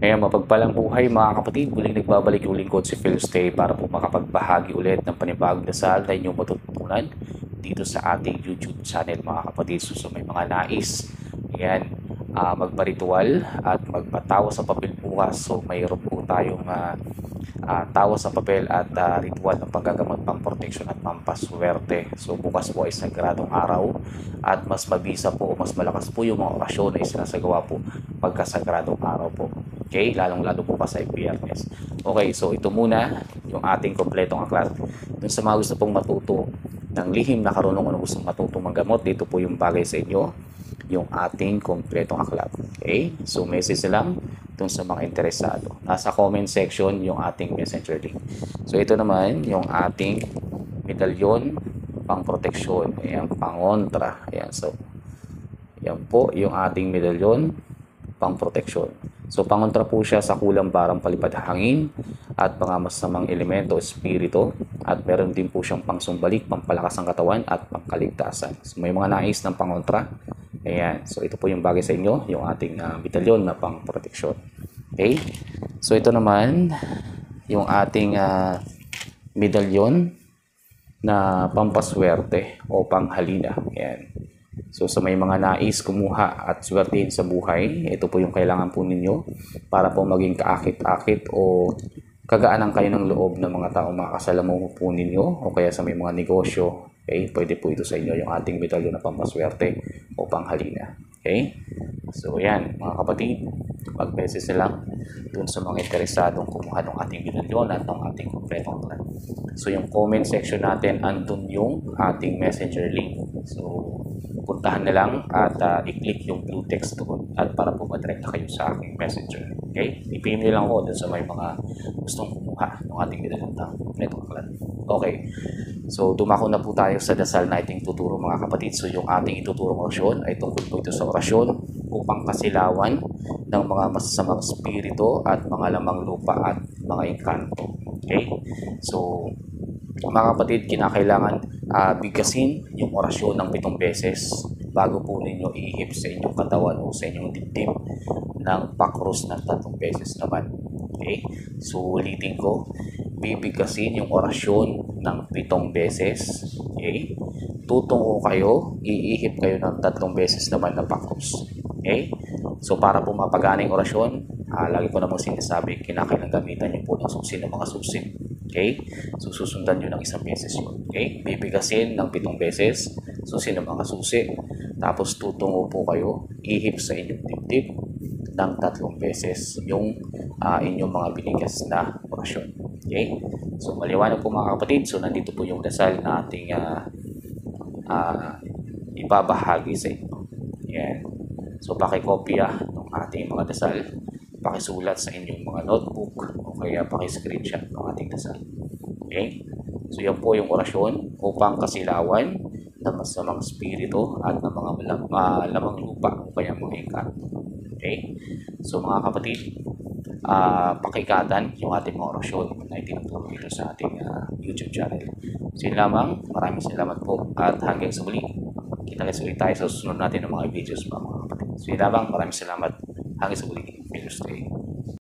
Ngayon, mapagpalang buhay mga kapatid, muling nagbabalik yung lingkod si Phil Stay para po makapagbahagi ulit ng panibagong dasal na inyong matututunan dito sa ating YouTube channel mga kapatid. So may mga nais, ayan, magparitual at magpatawa sa papel bukas. So mayroon po tayong tawa sa papel at ritual ng paggagamot, pamproteksyon at pampaswerte. So bukas po ay sagradong araw at mas mabisa po, mas malakas po yung mga orasyon na isinasagawa po pagkasagradong araw po. Okay, lalong-lalo po pa sa Biyernes. Okay, so ito muna yung ating kompletong aklat. Dun sa mga gusto pong matuto ng lihim na karunungan o gusto matutong manggamot, dito po yung bagay sa inyo, yung ating kompletong aklat. Okay, so message lang dun sa mga interesado. Nasa comment section yung ating messenger link. So ito naman yung ating medalyon pang proteksyon. Ayan, pangontra. Ayan, so yan po yung ating medalyon pang proteksyon. So pangontra po siya sa kulang barang palipad hangin at mga masamang elemento o espiritu, at meron din po siyang pangsumbalik, pampalakas ng katawan at pangkaligtasan. So may mga nais ng pangontra. Ayan, so ito po yung bagay sa inyo, yung ating medalyon na pang proteksyon. Okay, so ito naman yung ating medalyon na pampaswerte o panghalina. Ayan. So sa may mga nais kumuha at swertihin sa buhay, ito po yung kailangan po ninyo para po maging kaakit-akit o kagaanan kayo ng loob ng mga tao makakasalamuho po ninyo o kaya sa may mga negosyo. Okay, pwede po ito sa inyo yung ating medalyon na pampaswerte o panghalina. Okay, so yan mga kapatid, mag-message lang dun sa mga interesadong kumuha ng ating medalyon at ng ating kompletong aklat. So yung comment section natin, andun yung ating messenger link. So puntahan na lang at i-click yung blue text doon at para po madirect na kayo sa aking messenger. Okay? I-PM nyo lang ako dun sa may mga gustong kumuha ng ating medalyon ng kompletong aklat. Okay. So dumako na po tayo sa dasal na ating tuturo mga kapatid. So yung ating ituturong orasyon ay tungkol po ito sa orasyon upang kasilawan ng mga masasamang spirito at mga lamang lupa at mga engkanto. Okay? So mga kapatid, kinakailangan bigasin yung orasyon ng 7 beses bago po ninyo ihip sa inyong katawan o sa inyong dibdib ng pakros ng 3 beses naman. Okay? So ulitin ko, bibigasin yung orasyon ng 7 beses. Okay? Tutungo kayo, iihip kayo ng 3 beses naman na pakros. Okay? So para po mapagana yung orasyon, lagi ko namang sinasabi, kinakailangan gamitan nyo po ng susi ng mga susi. Okay? So susundan nyo ng 1 beses yun. Okay? Bibigasin ng 7 beses, susi ng mga susi. Tapos tutungo po kayo, ihip sa inyong dibdib ng 3 beses yung inyong mga binigas na orasyon. Okay? So maliwanag po mga kapatid. So nandito po yung dasal na ating ibabahagi sa inyo. Yan. So pakikopya ng ating mga dasal, pakisulat sa inyong mga notebook o kaya pakiscreenshot ng ating dasal. Okay? So yan po yung orasyon upang kasilawan ng masamang spirito at ng mga lamang lupa o kaya mga engkanto. Okay? So mga kapatid, pakikatan yung ating mga orasyon na itinuturo dito sa ating YouTube channel. So yun lamang, maraming salamat po at hanggang sa muli. Kita-kits ulit tayo sa susunod natin ng mga videos mga kapatid. So yun lamang, maraming salamat. Hanggang sa muli. Stay.